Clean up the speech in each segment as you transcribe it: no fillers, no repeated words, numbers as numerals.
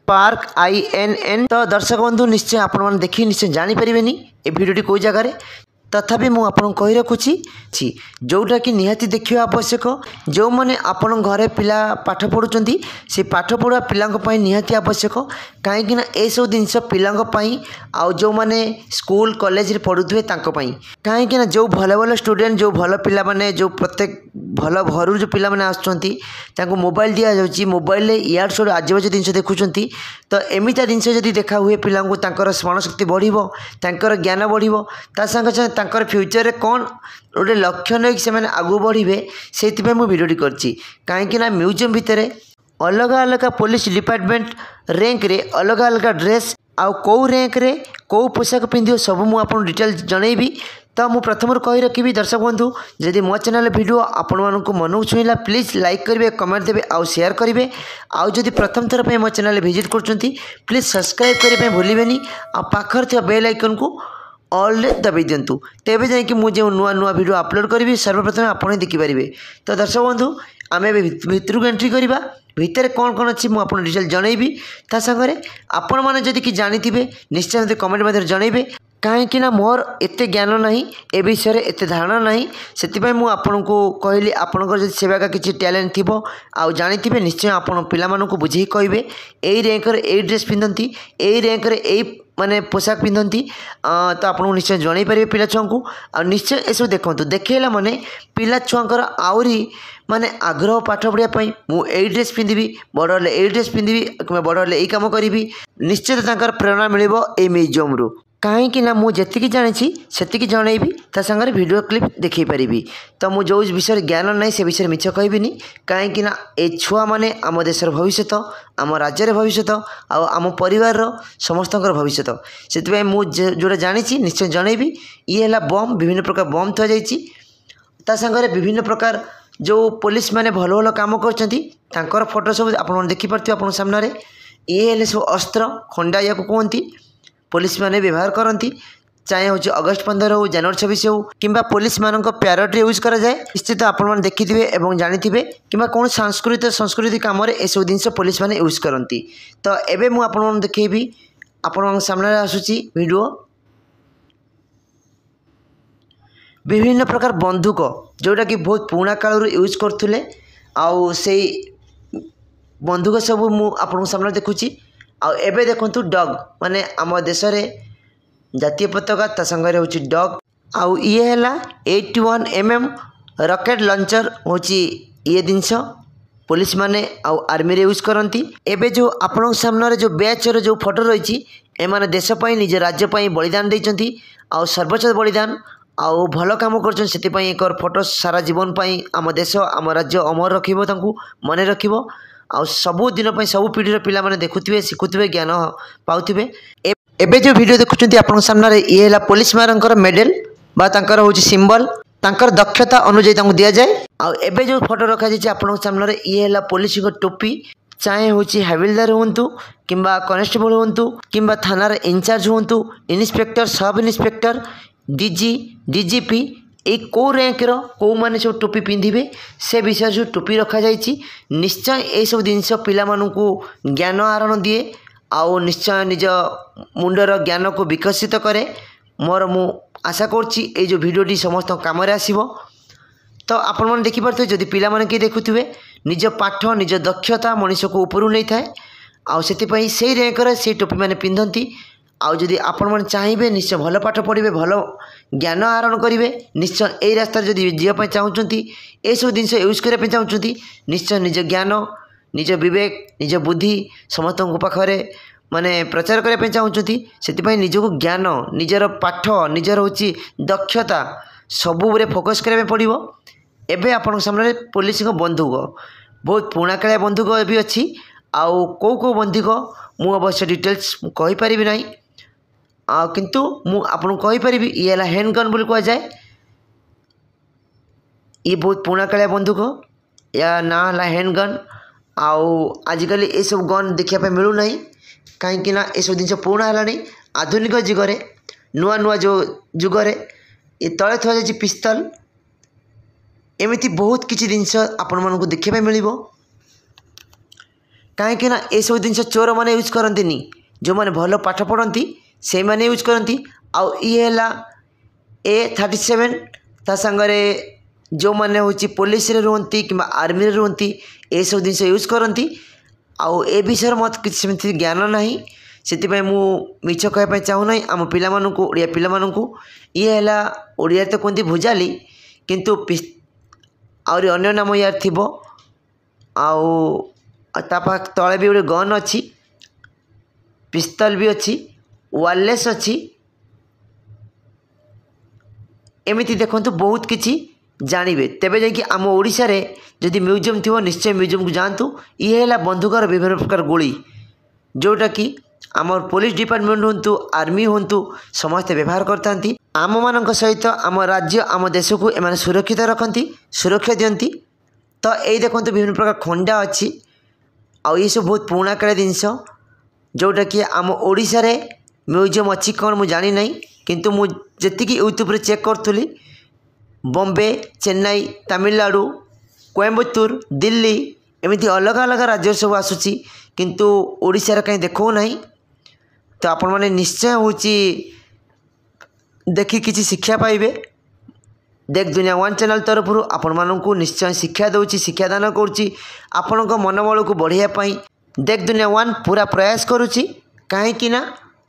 Spark INN। तो दर्शक बंधु निश्चय आपण देखी निश्चय जानीपारे ए भिडियोटी कौ जगार तथापि मु आपन कहि रखुची जोटा कि निहाती देखिया आवश्यक जो मैंने आपण घरे पिला पाठ पढ़ुंट से पाठ पढ़ा पिला निहाती आवश्यक कहीं ए सब जिनस पिला आउ जो मैंने स्कूल कॉलेज रे पढ़ुवे कहीं जो भल भल स्टूडेंट जो भल पिला माने जो प्रत्येक भल घर जो पिला माने आसुच्च मोबाइल दि जाऊँगी मोबाइल इयाड़ सब आजबाज जिन देखुंट तो एमिता जिनस जदि देखा हुए पिला स्मरण शक्ति बढ़ ज्ञान बढ़ तांकर फ्यूचर रे कौन गोटे लक्ष्य नहीं कि से आगू बढ़े से भिडियोटी करची कहीं म्यूजियम भितर अलग अलग पुलिस डिपार्टमेंट रैंक रे अलग अलग ड्रेस आउ कौ रैंक रे कौ पोशाक पिंधि सब मुझे डिटेल जनइबी। तो मुझे प्रथम कही रखी दर्शक बंधु जदि मो चैनल वीडियो आपण मानक मन को छुईला प्लीज लाइक करेंगे कमेंट देवे आउ शेयर करेंगे आउ जदि प्रथम थर पे मो चैनल विजिट कर प्लीज सब्सक्राइब करने भूलें आ पाखर बेल आइकन को ऑल दबाई दिंतु तेज जाकि मुझे नुआ नुआ वीडियो अपलोड करी सर्वप्रथम आपड़ देखिपारे। तो दर्शक बंधु आम भितर को एंट्री करवा भितर कौन कौन अच्छी मुझे डिटेल जनइबी ता सागर आपण मैंने जदि कि जानी निश्चय मत कमेंट मध्य जनइबे कहीं मोर एत ज्ञान ना ए विषय में एत धारणा ना से मुझे कहली आपंकर जब सेवाका किसी टैलेंट थी आउ जानी निश्चय आप पिला बुझे कहे यही रैंक ए ड्रेस पिंधती यही रैंक ए माने पोशाक पिंधती तो आपको निश्चय जन पारे पिला छुआ को आ निश्चय ये सब देखूँ देखला माने पिला छुआर आहरी माने आग्रह पाठ पढ़ाई मुझे ड्रेस पिंधि बड़ हेल्ले ए ड्रेस पिंधि कि बड़ हेल्ले काम करी निश्चित प्रेरणा मिल म्यूजियम रू कहीं मुझे जानी से जनइबी ता सागर वीडियो क्लिप देखी पारि। तो मुझे जो विषय ज्ञान ना से विषय मिछ कहबी कहीं ए छुआ मैंने आम देशर भविष्य आम राज्यर भविष्य आम परिवार समस्त भविष्य से मुझे जोटा जानी निश्चय जनइबी ये है बम विभिन्न प्रकार बम थुआ जागर विभिन्न प्रकार जो पुलिस मैंने भल भल कम कर फोटो सब आप देखिपे आप सामने ये है सब अस्त्र खंडा या कहती पुलिस माने व्यवहार करती चाहे हूँ अगस्ट 15 हो जनवरी 26 हो कि पुलिस मान प्यारेड यूज करा जाए निश्चित आपने देखिथे और जानी कि कौन संस्कृति कम सब जिन पुलिस माने यूज करती। तो एबे मु आपन देखी आपण सामने आसूची वीडियो विभिन्न प्रकार बंदूक जोटा कि बहुत पुराना काल यूज करते आउ से बंदूक सब मुझे सामने देखुची आउ एबे देखंतु डग माने आम देश रे जातीय पताका ता संगे होची डग आउ ये हैला 81 mm रॉकेट लॉन्चर होची ये जिनस पुलिस माने आउ आर्मी रे यूज करती। एबे जो आपण सामने जो बैच रो जो फोटो रही एमाने देश पई निज राज्य पई बलिदान देइचंती आउ सर्वोच्च बलिदान आउ भल काम करछन सेति पई एक फोटो सारा जीवन पई आम देश आम राज्य अमर रखिबो तांकू मने रखिबो आउ सबु दिन पर सबु पीढ़ी पिला माने देखुथिबे शिखुथिबे ज्ञान पाउथिबे। एबे जो वीडियो देखुछंती आपन सामने ये है पुलिस मानकर मेडल बा तांकर होची सिंबल तांकर दक्षता अनुଯାयी तांको दिया जाए। आउ एबे जो फोटो रखा जाय आपन सामने ये है पुलिस को टोपी चाहे होची हविलदार होंतु किंबा कनेस्टेबल होंतु किंबा थानार इंचार्ज होंतु inspector sub inspector DG DGP एक कौ रैंक रो मैंने सब टोपी पिंधे से विषय जो टोपी रखा जाइए निश्चय ये सब जिनस पिला मानू ज्ञान आहरण दिए आउ निश्चय निज मुंडर ज्ञान को विकसित करे मोर मु आशा करछि ए जो वीडियोटी समस्त काम आसीबो। तो आपण मन देखि पारथि जदि पिला माने के देखुथिबे निज पाठ निज दक्षता मनुष्य को ऊपर नहीं थाए आउ सेति पई सेही रैंक रे से टोपी माने पिंधंती आउ जदि आपण मन चाहिए निश्चय भल पाठ पढ़े भल ज्ञान आहरण करेंगे निश्चय यही रास्तार जदि जीवाई चाहूँगी ये सब जिन यूज करने चाहूँगी निश्चय निज ज्ञान निज विवेक निज बुद्धि समस्त पाखे माने प्रचार करने चाहूँगी से निजक ज्ञान निजर पाठ निजर हूँ दक्षता सबूरे फोकस करने पड़ो। एबे आपण सामने पुलिस बंदूक बहुत पुराना कालिया बंदूक भी अच्छी आउ कौ बंदूक मु अवश्य डिटेल्स कहीपरि ना किंतु मु आपन कहीपरि ये है हैंडगन बोली कह जाए ये बहुत पुराना कालिया बंदूक या ना है हैंडगन आउ आजिकल ये सब गन देखा मिलूना कहीं ये सब जिन पुराना है आधुनिक जुगरे नुआ नुआ जो जुगरे ये तले थुआ जाए पिस्तल एमती बहुत किसी जिनस आपण मानक देखा मिल कहीं ये सब जिन चोर मैंने यूज करती जो मैंने भल पाठ पढ़ती से मैंने यूज करती आउ ये A37 ता संगरे जो मैंने हूँ पुलिस रे रुहंती कि आर्मी रे रुहंती ये सब जिन यूज करती आउ ए विषय मत किसी ज्ञान ना से मिछ कहवाई चाहूना आम पिला ओडिया पिला ये है ओडिया तो कहते भुजाली किंतु आहरी अन्य नाम यार थी तले भी गोटे गन अच्छी पिस्तल भी अच्छी वायरलेस अच्छी एमती देखु बहुत किसी जानवे तेबे जाकि आम ओडिशा रे जदि म्यूजियम थी निश्चय म्यूजियम को जातु ये है बंदूकर विभिन्न प्रकार गोली जोटा कि आम पुलिस डिपार्टमेंट हूँ आर्मी हूँ समस्ते व्यवहार करते आम मान सहित आम राज्य आम देश को एम सुरक्षित रखती सुरक्षा दिखती तो यही देखो विभिन्न प्रकार खंडा अच्छी आ ये सब बहुत पुराणा काल जिनस जोटा कि आम ओडिशा रे म्यूजियम अच्छी कौन मुझे जानी ना किंतु मुझे यूट्यूब रे चेक करी बॉम्बे चेन्नई तमिलनाडु कोयम्बटूर दिल्ली एमती अलग अलग राज्य सब आसूसी किंतु ओडिशा रे कहीं देखो ना तो आपण मैंने निश्चय हूँ देखि किसी शिक्षा पाइबे देख दुनिया वन चैनल तरफ आपण मानू निश्चय शिक्षा दूची शिक्षादान करुच्ची आपण मनोबल को बढ़ाई देख दुनिया वन पूरा प्रयास करुच्ची कहीं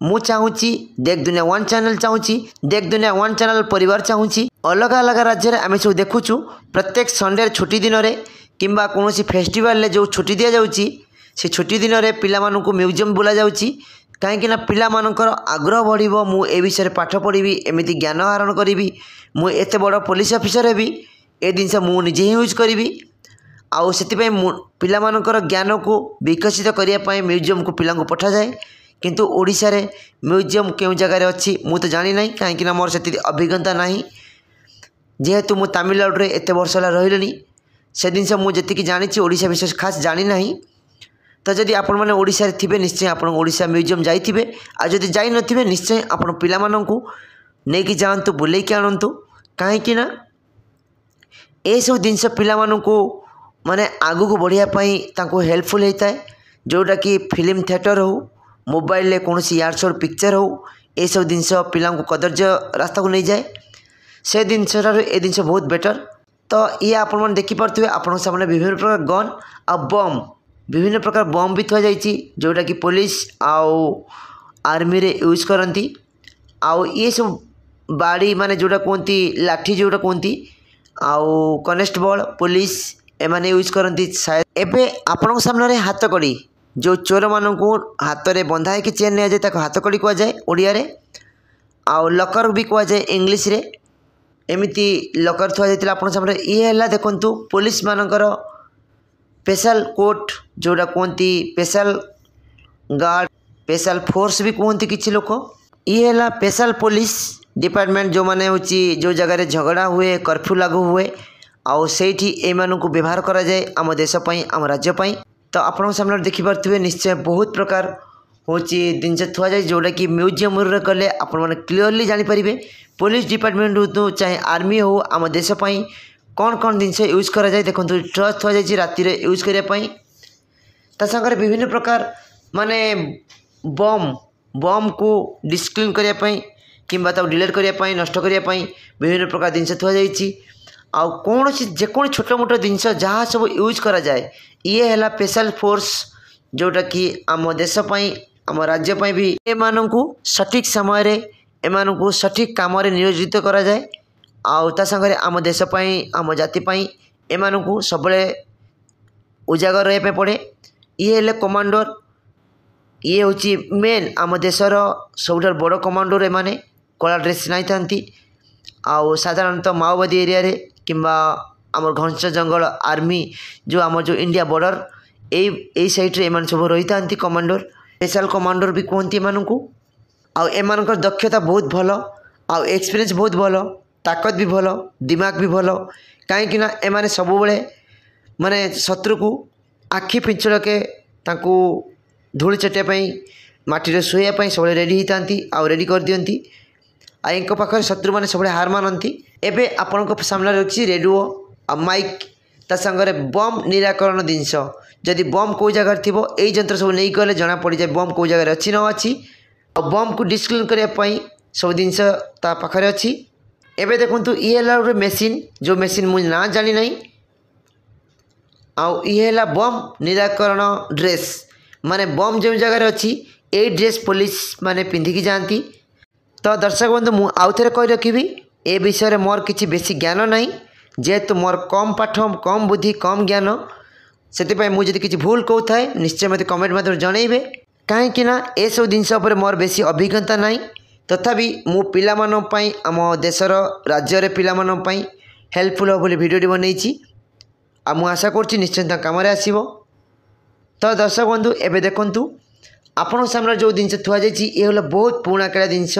मु चाहूँगी देख दुनिया वन चैनल चाहूँगी देख दुनिया वन चैनल परिवार चाहूँगी अलग अलग राज्य में आम सब देखुचु प्रत्येक संडे छुट्टी दिन में किंबा कौन फेस्टिवल जो छुट्टी दि जाऊँगी से छुट्टी दिन में पिलामानंकु म्यूजियम बुला जाऊँगी कहीं पिलामानंकर आग्रह बढ़िबो मु ए विषय पाठ पढ़ी एमती ज्ञान आहरण करी मु एते बड़ पुलिस ऑफिसर हेबी ए जिनस मु निजे ही यूज करी आउ से पिलामानंकर ज्ञान को विकसित करने म्यूजियम को पिला पठा जाए किंतु ओडिशा रे म्यूजियम क्यों जगह अच्छी मु तो जानी ना कहीं मोर से अभिज्ञता ना जेहेतु मु तमिलनाडु रे एते वर्ष रही से जिनस मुझे जानी ओडिशा विषय खास जानी ना तो जदि आपण मैंने ओडिशा रे थिबे निश्चय आपण ओडिशा म्यूजियम जाइथिबे आ जदि जाई नथिबे निश्चय आपण पिलामानंकु नेकी जांतु बुलेकी आणंतु कहीं ए सब जिनस पिलामानंकु माने आगु को बढ़िया पई तांको हेल्पफुल होता है जोटा कि फिल्म थिएटर हो मोबाइल ले कौन यार शोर पिक्चर हो ये सब जिनस पिला कदर्य रास्ता को नहीं जाए से जिनस ए जिनस बहुत बेटर तो ये आपण मैंने देखिपे आपण सामने विभिन्न प्रकार गन आ बम विभिन्न प्रकार बम भी थुआ जाइए जोटा कि पुलिस आउ आर्मी रे यूज करती आउ ये सब बाड़ी माने जोटा कहती लाठी जोटा कहती आउ कनेस्टेबल पुलिस एमाने यूज करती शायद एबे आपण सामने हाथ कड़ी जो चोर मानू हाथ में बंधा है कि चेन नि जाए हाथ कड़ी कहुए ओडिया रे आउ लकर भी कहुए इंग्लीश रे एमती लकर थुआ जाइए आप सामने ये है देखु पुलिस मानकर स्पेशल कोर्ट जोटा कहती स्पेशल गार्ड स्पेशल फोर्स भी कहते किसी लोक ये है स्पेशल पुलिस डिपार्टमेंट जो मैंने हूँ जो जगह झगड़ा हुए कर्फ्यू लागू हुए आउ सेठी एमानू व्यवहार करा जाए आम देशपाई आम राज्यपाई तो आप सामने देखिपे निश्चय बहुत प्रकार हूँ जिन थुआ जाए जोटा कि म्यूजियम गले आपने क्लीयरली जानीपारे पुलिस डिपार्टमेंट हो चाहे आर्मी हो आम देशपाई कौन कौन जिनस यूज करा जाए देखो ट्रच थुआ जाए राति यूज करने सागर विभिन्न प्रकार माने बम बम को डिस्क्लीन करने कि डिलीट करने नष्ट करने विभिन्न प्रकार जिनस थुआ जाए आउ कौन जेको छोट मोट जिनस जहाँ सब यूज करा जाए ये है स्पेशल फोर्स जोटा कि आम देशपाई आम राज्यपाई भी एमानंकु सठिक समय एमानंकु सठिक काम नियोजित करा जाए आउ ता संगे आम देशपाई आम जातिपाई एमानंकु सबले उजागर रहा पड़े ये है कमांडर ये हूँ मेन आम देशर सब बड़ कमांडर एमाने कला ड्रेस नहीं था आउ साधारणतः माओवादी एरिया रे किंबा आम घंस जंगल आर्मी जो आम जो इंडिया बॉर्डर यही साइड रे एमान सब रही था कमांडर स्पेशल कमांडर भी कहती एमानंकु आउ एमानकर दक्षता बहुत भल आउ एक्सपीरियंस बहुत भल ताकत भी भल दिमाग भी भल कहीं एमाने सब बेले माने शत्रु को आखि पिंचड़के धूल चटाई माटी शोवाई सब रेडी होती आउ रेडी कर दियंती आईं पाखे शत्रु मैंने सब हार मानती एवं आपण सामने अच्छी रेडियो आ माइक ता संगे बम निराकरण जिनस जदि बम कौ जगार थी यही जंत्र सब नहीं गले जना पड़ जाए बम कौ जगार अच्छी न अच्छी बम को डिस्क्लोज करने सब जिनस पाखे अच्छी एवं देखो ये गोटे मेसीन जो मेसीन मुझे ना जानी ना आउ बम निराकरण ड्रेस माने बम जो जगार अच्छी ये ड्रेस पुलिस माने पिंधिकी जाती। तो दर्शक बंधु मु आउ थे कही रखी ए विषय मोर किसी बेसी ज्ञान ना जेहेतु मोर कम पाठ कम बुद्धि कम ज्ञान से मुझे किसी भूल कौए निश्चय मत कमेंट मध्य जनइबे कहीं ए सब जिनस मोर बेसी अभिज्ञता ना तथापि मु पिलामानपाई आम देशर राज्यर पिलामानपाई हेल्पफुल हो बोली भिडियोटी बनई आ मु आशा करुँच निश्चय काम आसब। तो दर्शक बंधु एवं देखु आपण सामने जो जिन थुआ ये हल बहुत पुराणा कालिया जिनस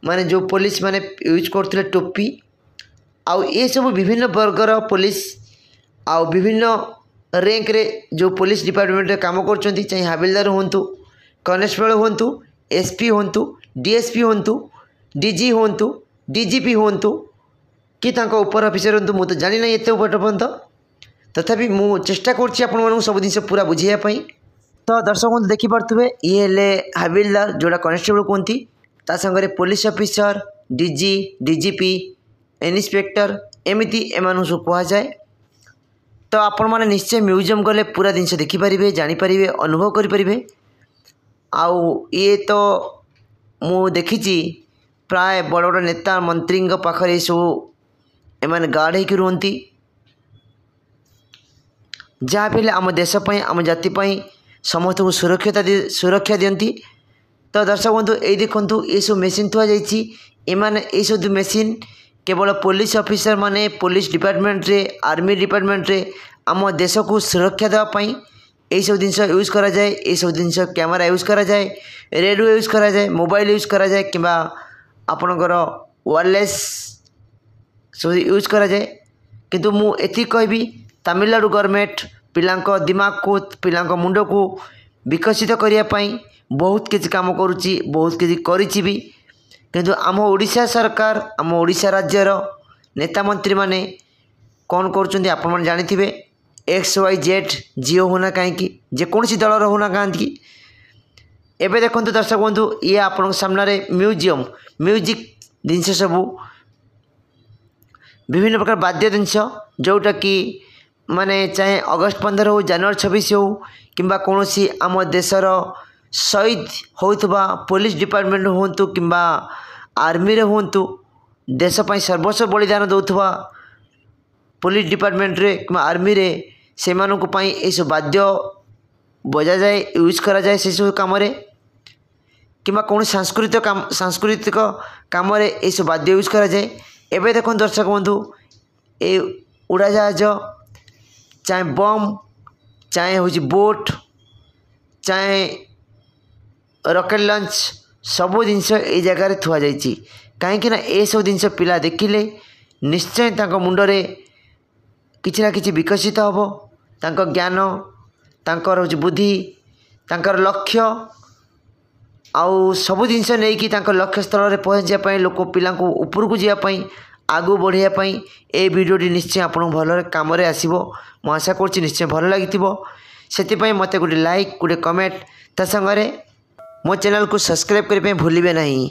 माने जो पुलिस माने यूज करते टोपी आउ ये सब विभिन्न वर्गर पुलिस आउ विभिन्न रैंक रे जो पुलिस डिपार्टमेंट काम कर चाहे हाबिलदार हूँ कनेस्टेबल हूँ एसपी हूँ डीएसपी हूँ डीजी हूँ डीजीपी हूँ कि ऊपर अफिसर हूँ मुझे जानी ना ये पर्यंत तथापि मु चेष्टा कर सब जिन पूरा बुझाई। तो दर्शक बंधु देखिपे ये हेले हाबिलदार जोड़ा कनेस्टेबल कहती ता संगे police officer DG DGP inspector एमती एम सब कहुए। तो आपण मैंने निश्चय म्यूजियम गले पूरा जिनस देखिपारे जानीपारे अनुभव करें। आउ ये तो मु देखी प्राय बड़ बड़ नेता मंत्री पाखे सब एम गार्ड हो रुहति जहाँ भी आम देशपाई आम जातिपाई समस्त को सुरक्षा दियंती। तो दर्शक बंधु ये देखु ये सब मेसीन थुआ जाए सब मेसीन केवल पुलिस ऑफिसर माने पुलिस डिपार्टमेंट रे आर्मी डिपार्टमेंट रे आम देश को सुरक्षा देवाई यही सब जिन यूज करा जाए ये सब जिन कैमरा यूज करा जाए रेडियो यूज करा जाए मोबाइल यूज करा जाए कि आपणकर वायरलेस सब यूज करा जाए। किंतु मु एति कहबी तमिलनाडु गवर्नमेंट पिलांको दिमाग को पिलांको मुंड को विकसित करने बहुत किसी काम करुच्ची बहुत किसी करिछि भी किंतु आम ओडिशा सरकार आम ओडिशा राज्यर नेता मंत्री माने कौन करुँच आपण मैंने जानी XYZ जियो होना कहीं जेकोसी दलर होना कहीं एवं देखो दर्शक बंधु ये आपण सामने म्यूजियम म्यूजिक जिनस सबू विभिन्न प्रकार वाद्य जिनस जोटा कि माने चाहे अगस्त 15 हो जनवरी 26 हो कि कौन आम देशर शहीद होता पुलिस डिपार्टमेंट हूँ कि आर्मी रे हूँ देशपाई सर्वस्व बलिदान दौथुवा पुलिस डिपार्टमेंट रे कि आर्मी रे से ये सब वाद्य बजा जाए यूज करा जाए से सब कम कि कौन सांस्कृतिक कम ये सब वाद्य यूज करा जाए। एवं देखो दर्शक बंधु ये उड़ाजहाज चाहे बम चाहे हूँ बोट चाहे रॉकेट लॉन्च सबू जिनस ये जगार थुआ जाइए कहीं ये सब जिनस पिला देखिले निश्चय तांको मुंडरे किछि ना किछि विकसित हम तांको ज्ञान तांकर बुद्धि तांकर लक्ष्य आउ सबू जिनस नहीं कि लक्ष्य स्थल में पहुँचापी लोक पिला ऊपर को जावाई आगू बढ़ापी ए भिडियोटी निश्चय आपन भल कम आसो मु आशा कर निश्चय भल लगी से मत गोटे लाइक गोटे कमेंट ता संगे मो चैनल को सब्सक्राइब करने भूलिए नहीं।